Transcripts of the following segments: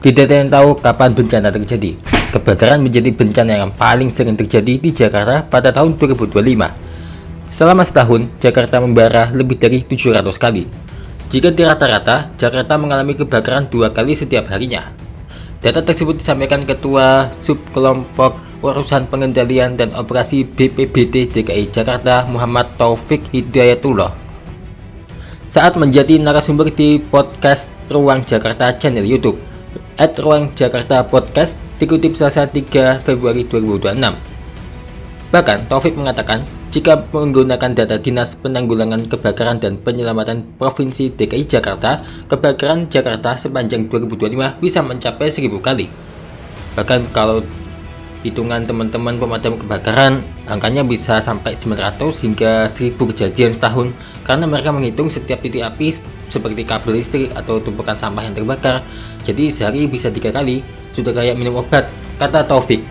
Tidak ada yang tahu kapan bencana terjadi. Kebakaran menjadi bencana yang paling sering terjadi di Jakarta pada tahun 2025. Selama setahun, Jakarta membara lebih dari 700 kali. Jika di rata-rata, Jakarta mengalami kebakaran 2 kali setiap harinya. Data tersebut disampaikan Ketua Subkelompok Urusan Pengendalian dan Operasi BPBD DKI Jakarta Muhammad Taufik Hidayatullah saat menjadi narasumber di podcast Ruang Jakarta channel YouTube @Ruang Jakarta Podcast, dikutip Selasa 3 Februari 2026. Bahkan Taufik mengatakan, jika menggunakan data Dinas Penanggulangan Kebakaran dan Penyelamatan Provinsi DKI Jakarta, kebakaran Jakarta sepanjang 2025 bisa mencapai 1000 kali. Bahkan kalau hitungan teman-teman pemadam kebakaran, angkanya bisa sampai 900 hingga 1000 kejadian setahun, karena mereka menghitung setiap titik api seperti kabel listrik atau tumpukan sampah yang terbakar. Jadi sehari bisa 3 kali, sudah kayak minum obat, kata Taufik.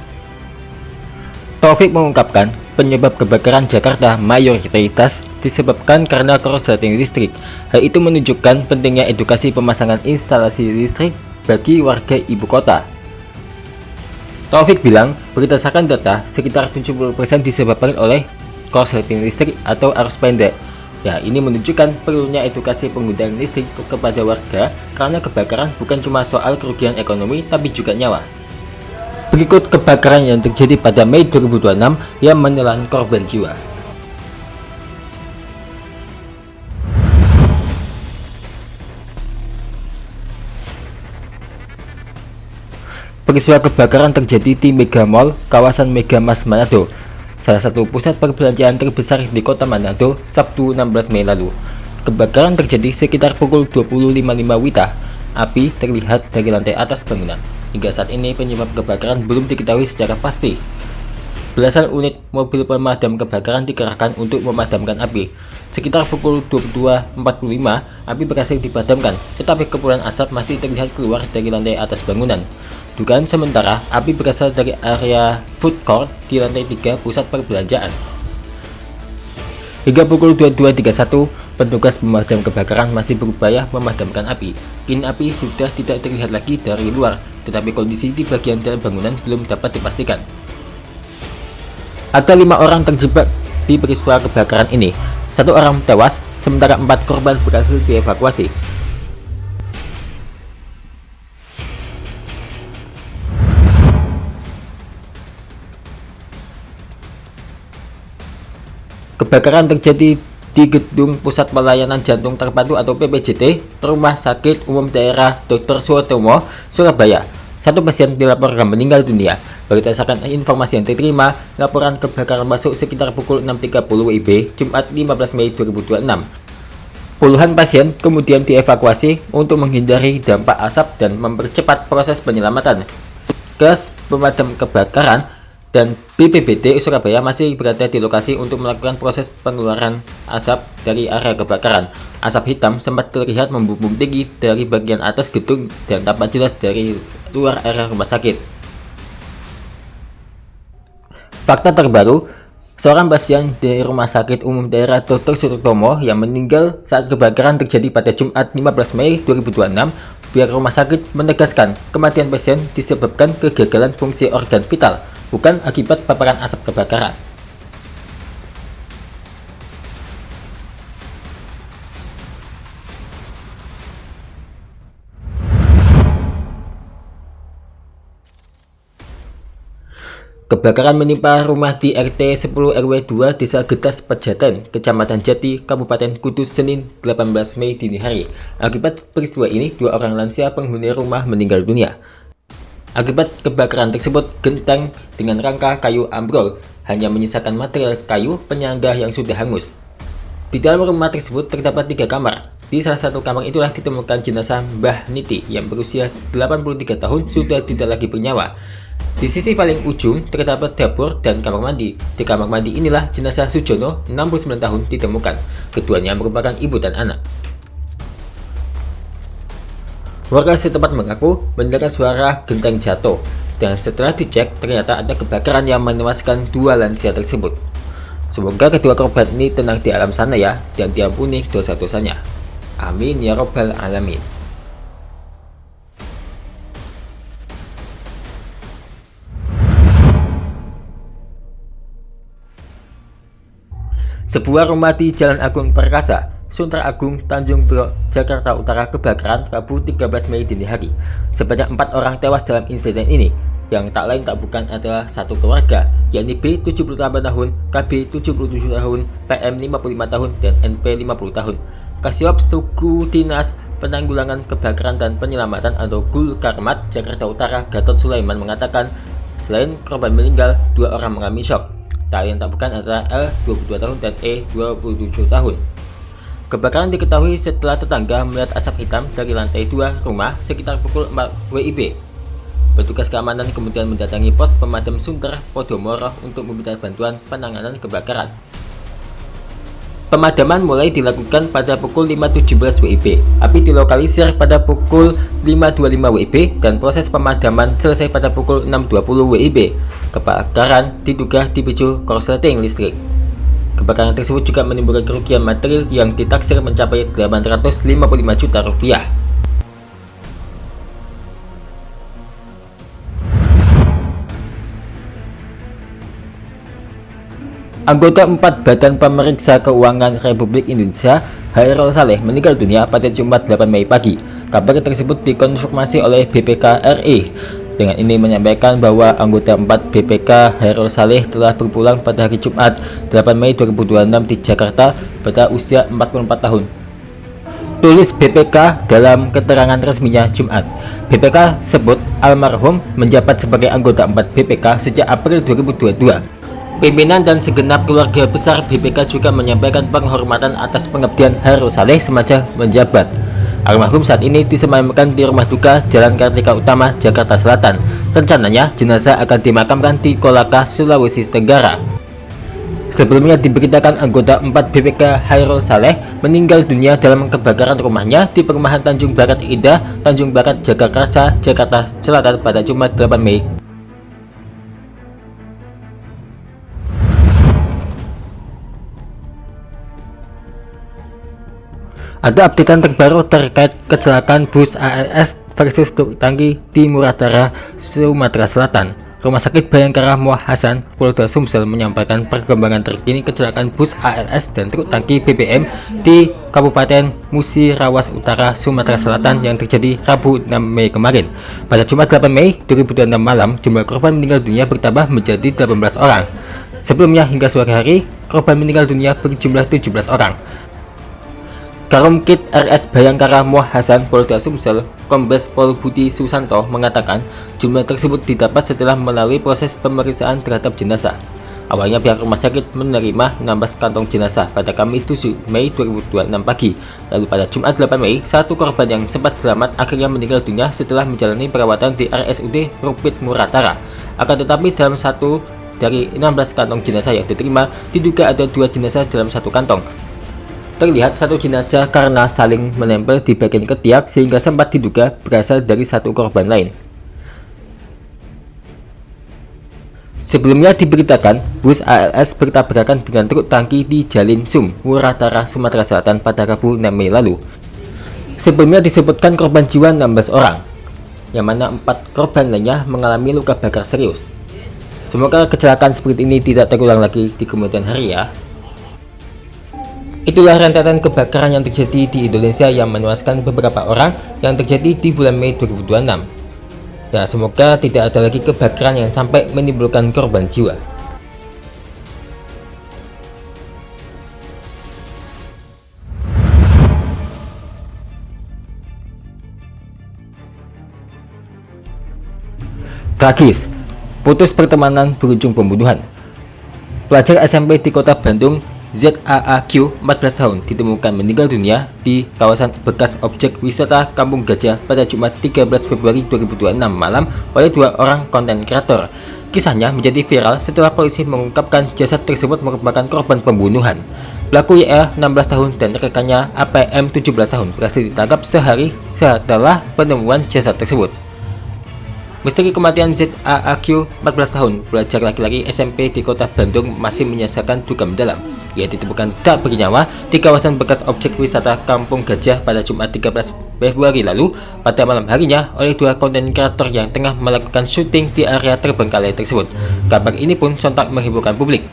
Taufik mengungkapkan, penyebab kebakaran Jakarta mayoritas disebabkan karena korsleting listrik. Hal itu menunjukkan pentingnya edukasi pemasangan instalasi listrik bagi warga ibu kota. Taufik bilang, berdasarkan data, sekitar 70% disebabkan oleh korsleting listrik atau arus pendek. Ya, ini menunjukkan perlunya edukasi penggunaan listrik kepada warga, karena kebakaran bukan cuma soal kerugian ekonomi, tapi juga nyawa. Berikut kebakaran yang terjadi pada Mei 2026 yang menelan korban jiwa. Peristiwa kebakaran terjadi di Mega Mall, kawasan Mega Mas Manado, salah satu pusat perbelanjaan terbesar di kota Manado, Sabtu 16 Mei lalu. Kebakaran terjadi sekitar pukul 20.55 WITA. Api terlihat dari lantai atas bangunan. Hingga saat ini penyebab kebakaran belum diketahui secara pasti. Belasan unit mobil pemadam kebakaran dikerahkan untuk memadamkan api. Sekitar pukul 22.45, api berhasil dipadamkan, tetapi kepulan asap masih terlihat keluar dari lantai atas bangunan. Dugaan sementara, api berasal dari area food court di lantai 3 pusat perbelanjaan. Hingga pukul 22.31, petugas pemadam kebakaran masih berupaya memadamkan api. Kini api sudah tidak terlihat lagi dari luar, tetapi kondisi di bagian dalam bangunan belum dapat dipastikan. Ada 5 orang terjebak di peristiwa kebakaran ini. 1 orang tewas, sementara 4 korban berhasil dievakuasi. Kebakaran terjadi di Gedung Pusat Pelayanan Jantung Terpadu atau PPJT, Rumah Sakit Umum Daerah Dr. Suwotomo, Surabaya. 1 pasien dilaporkan meninggal dunia. Berdasarkan informasi yang diterima, laporan kebakaran masuk sekitar pukul 6.30 WIB, Jumat 15 Mei 2026. Puluhan pasien kemudian dievakuasi untuk menghindari dampak asap dan mempercepat proses penyelamatan. Gas pemadam kebakaran dan BPBD Surabaya masih berada di lokasi untuk melakukan proses pengeluaran asap dari area kebakaran. Asap hitam sempat terlihat membumbung tinggi dari bagian atas gedung dan tampak jelas dari luar area rumah sakit. Fakta terbaru, seorang pasien di Rumah Sakit Umum Daerah Dr. Suwotomo yang meninggal saat kebakaran terjadi pada Jumat 15 Mei 2026, pihak rumah sakit menegaskan kematian pasien disebabkan kegagalan fungsi organ vital, bukan akibat paparan asap kebakaran. Kebakaran menimpa rumah di RT 10 RW 2 Desa Getas Pejaten, Kecamatan Jati, Kabupaten Kudus, Senin 18 Mei dini hari. Akibat peristiwa ini, 2 orang lansia penghuni rumah meninggal dunia. Akibat kebakaran tersebut, genteng dengan rangka kayu ambrol, hanya menyisakan material kayu penyangga yang sudah hangus. Di dalam rumah tersebut terdapat 3 kamar. Di salah satu kamar itulah ditemukan jenazah Mbah Niti yang berusia 83 tahun sudah tidak lagi bernyawa. Di sisi paling ujung terdapat dapur dan kamar mandi. Di kamar mandi inilah jenazah Sujono, 69 tahun, ditemukan. Keduanya merupakan ibu dan anak. Warga setempat mengaku mendengar suara genteng jatuh, dan setelah dicek ternyata ada kebakaran yang menewaskan 2 lansia tersebut. Semoga kedua korban ini tenang di alam sana ya, dan diampuni dosa-dosanya. Amin ya robbal alamin. Sebuah rumah di Jalan Agung Perkasa, Sunter Agung, Tanjung Priok, Jakarta Utara kebakaran Rabu 13 Mei dini hari. Sebanyak 4 orang tewas dalam insiden ini, yang tak lain tak bukan adalah satu keluarga, yakni B 78 tahun, KB 77 tahun, PM 55 tahun, dan NP 50 tahun. Kasiop Suku Dinas Penanggulangan Kebakaran dan Penyelamatan atau Gul Karmat Jakarta Utara Gatot Sulaiman mengatakan, selain korban meninggal, 2 orang mengalami syok. Tak lain tak bukan adalah L 22 tahun dan E 27 tahun. Kebakaran diketahui setelah tetangga melihat asap hitam dari lantai 2 rumah sekitar pukul 4 WIB. Petugas keamanan kemudian mendatangi pos pemadam Sunter Podomoro untuk meminta bantuan penanganan kebakaran. Pemadaman mulai dilakukan pada pukul 5.17 WIB. Api dilokalisir pada pukul 5.25 WIB dan proses pemadaman selesai pada pukul 6.20 WIB. Kebakaran diduga dipicu korsleting listrik. Kebakaran tersebut juga menimbulkan kerugian material yang ditaksir mencapai 855 juta rupiah. Anggota 4 Badan Pemeriksa Keuangan Republik Indonesia, Hairul Saleh, meninggal dunia pada Jumat 8 Mei pagi. Kabar tersebut dikonfirmasi oleh BPK RI. Dengan ini menyampaikan bahwa anggota 4 BPK Hairul Saleh telah berpulang pada hari Jumat 8 Mei 2026 di Jakarta pada usia 44 tahun. Tulis BPK dalam keterangan resminya Jumat. BPK sebut almarhum menjabat sebagai anggota 4 BPK sejak April 2022. Pimpinan dan segenap keluarga besar BPK juga menyampaikan penghormatan atas pengabdian Hairul Saleh semasa menjabat. Almarhum saat ini disemayamkan di rumah duka Jalan Kartika Utama, Jakarta Selatan. Rencananya jenazah akan dimakamkan di Kolaka, Sulawesi Tenggara. Sebelumnya diberitakan anggota 4 BPK Hairul Saleh meninggal dunia dalam kebakaran rumahnya di perumahan Tanjung Barat Indah, Tanjung Barat, Jagakarsa, Jakarta Selatan pada Jumat 8 Mei. Ada updatean terbaru terkait kecelakaan bus ALS versus truk tangki di Muratara, Sumatera Selatan. Rumah Sakit Bayangkara Muah Hasan, Polda Sumsel menyampaikan perkembangan terkini kecelakaan bus ALS dan truk tangki BBM di Kabupaten Musirawas Utara, Sumatera Selatan yang terjadi Rabu 6 Mei kemarin. Pada Jumat 8 Mei 2026 malam, jumlah korban meninggal dunia bertambah menjadi 18 orang. Sebelumnya hingga sore hari, korban meninggal dunia berjumlah 17 orang. Karumkit RS Bayangkara Muah Hasan Polda Sumsel, Kombes Pol Budi Susanto mengatakan jumlah tersebut didapat setelah melalui proses pemeriksaan terhadap jenazah. Awalnya pihak rumah sakit menerima 16 kantong jenazah pada Kamis 7 Mei 2026 pagi. Lalu pada Jumat 8 Mei, satu korban yang sempat selamat akhirnya meninggal dunia setelah menjalani perawatan di RSUD Rupit Muratara. Akan tetapi dalam satu dari 16 kantong jenazah yang diterima, diduga ada 2 jenazah dalam satu kantong. Terlihat satu jenazah karena saling menempel di bagian ketiak sehingga sempat diduga berasal dari satu korban lain. Sebelumnya diberitakan bus ALS bertabrakan dengan truk tangki di Jalin Sum, Muratara, Sumatera Selatan pada Rabu 6 Mei lalu. Sebelumnya disebutkan korban jiwa 16 orang, yang mana 4 korban lainnya mengalami luka bakar serius. Semoga kecelakaan seperti ini tidak terulang lagi di kemudian hari ya. Itulah rentetan kebakaran yang terjadi di Indonesia yang menewaskan beberapa orang yang terjadi di bulan Mei 2026. Ya, semoga tidak ada lagi kebakaran yang sampai menimbulkan korban jiwa. Tragis, putus pertemanan berujung pembunuhan. Pelajar SMP di kota Bandung ZAAQ 14 tahun ditemukan meninggal dunia di kawasan bekas objek wisata Kampung Gajah pada Jumat 13 Februari 2026 malam oleh 2 orang konten kreator. Kisahnya menjadi viral setelah polisi mengungkapkan jasad tersebut merupakan korban pembunuhan. Pelaku YR 16 tahun dan rekannya APM 17 tahun berhasil ditangkap sehari setelah penemuan jasad tersebut. Misteri kematian ZAAQ 14 tahun, pelajar laki-laki SMP di kota Bandung masih menyisakan duka mendalam. Ia ditemukan tak bernyawa di kawasan bekas objek wisata Kampung Gajah pada Jumat 13 Februari lalu pada malam harinya oleh 2 konten kreator yang tengah melakukan syuting di area terbengkalai tersebut. Kabar ini pun sontak menghiburkan publik.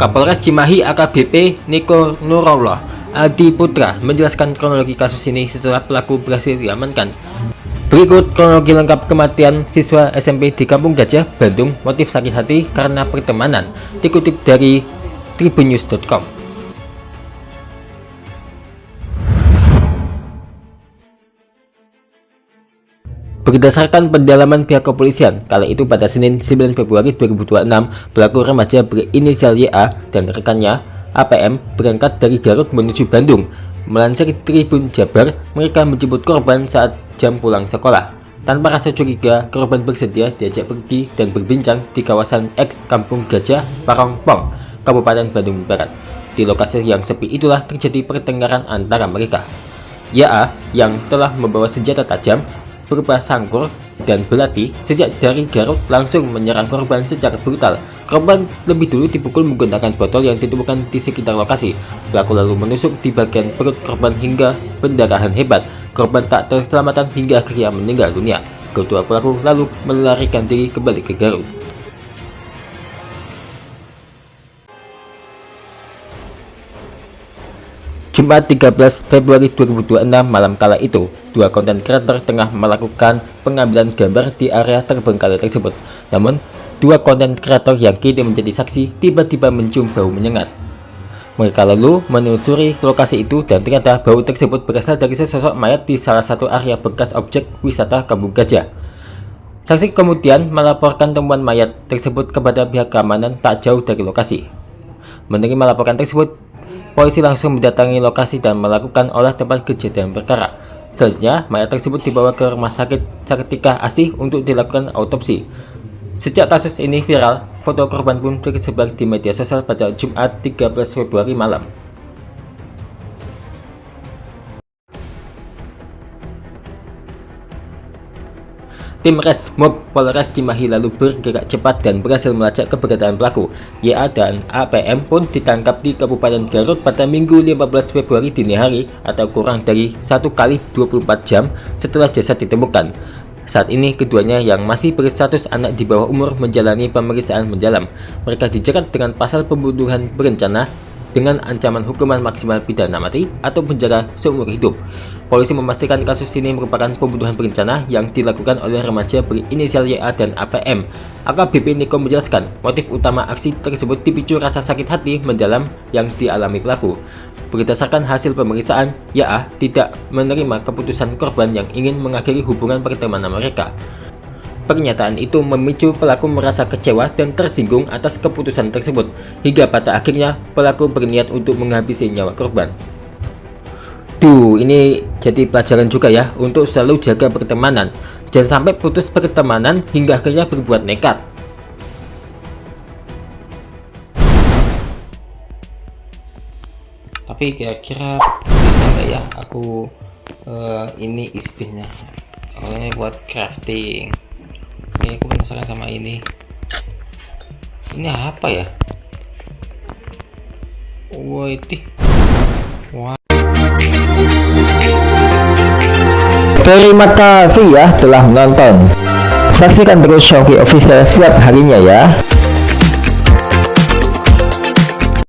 Kapolres Cimahi AKBP Niko Nurullah Adi Putra menjelaskan kronologi kasus ini setelah pelaku berhasil diamankan. Berikut kronologi lengkap kematian siswa SMP di Kampung Gajah, Bandung, motif sakit hati karena pertemanan, dikutip dari tribunnews.com. Berdasarkan pendalaman pihak kepolisian, kala itu pada Senin 9 Februari 2026, pelaku remaja berinisial YA dan rekannya APM berangkat dari Garut menuju Bandung. Melansir Tribun Jabar, mereka menjemput korban saat jam pulang sekolah. Tanpa rasa curiga, korban bersedia diajak pergi dan berbincang di kawasan X Kampung Gajah, Parongpong, Kabupaten Bandung Barat. Di lokasi yang sepi itulah terjadi pertengkaran antara mereka. YA yang telah membawa senjata tajam berupa sangkur dan belati sejak dari Garut langsung menyerang korban secara brutal. Korban lebih dulu dipukul menggunakan botol yang ditemukan di sekitar lokasi. Pelaku lalu menusuk di bagian perut korban hingga pendarahan hebat. Korban tak terselamatkan hingga akhirnya meninggal dunia. Kedua pelaku lalu melarikan diri kembali ke Garut. Jumat 13 Februari 2026 malam kala itu, dua konten kreator tengah melakukan pengambilan gambar di area terbengkalai tersebut. Namun, dua konten kreator yang kini menjadi saksi tiba-tiba mencium bau menyengat. Mereka lalu menelusuri lokasi itu dan ternyata bau tersebut berasal dari sesosok mayat di salah satu area bekas objek wisata Kampung Gajah. Saksi kemudian melaporkan temuan mayat tersebut kepada pihak keamanan tak jauh dari lokasi. Menerima laporan tersebut, polisi langsung mendatangi lokasi dan melakukan olah tempat kejadian perkara. Selanjutnya, mayat tersebut dibawa ke Rumah Sakit Sartika Asih untuk dilakukan autopsi. Sejak kasus ini viral, foto korban pun tersebar di media sosial pada Jumat 13 Februari malam. Tim Resmob Polres Cimahi lalu bergerak cepat dan berhasil melacak keberadaan pelaku. YA dan APM pun ditangkap di Kabupaten Garut pada Minggu 15 Februari dini hari atau kurang dari 1 kali 24 jam setelah jasad ditemukan. Saat ini keduanya yang masih berstatus anak di bawah umur menjalani pemeriksaan mendalam. Mereka dijerat dengan pasal pembunuhan berencana dengan ancaman hukuman maksimal pidana mati atau penjara seumur hidup. Polisi memastikan kasus ini merupakan pembunuhan berencana yang dilakukan oleh remaja berinisial YA dan APM. AKBP Niko menjelaskan, motif utama aksi tersebut dipicu rasa sakit hati mendalam yang dialami pelaku. Berdasarkan hasil pemeriksaan, YA tidak menerima keputusan korban yang ingin mengakhiri hubungan pertemanan mereka. Pernyataan itu memicu pelaku merasa kecewa dan tersinggung atas keputusan tersebut, hingga pada akhirnya pelaku berniat untuk menghabisi nyawa korban. Ini jadi pelajaran juga ya untuk selalu jaga pertemanan. Jangan sampai putus pertemanan hingga akhirnya berbuat nekat. Tapi kira-kira bisa nggak ya aku ini isbihnya buat crafting. Oke, aku penasaran sama ini. Ini apa ya? Wah. Terima kasih ya telah menonton. Saksikan terus Showki Official setiap harinya ya.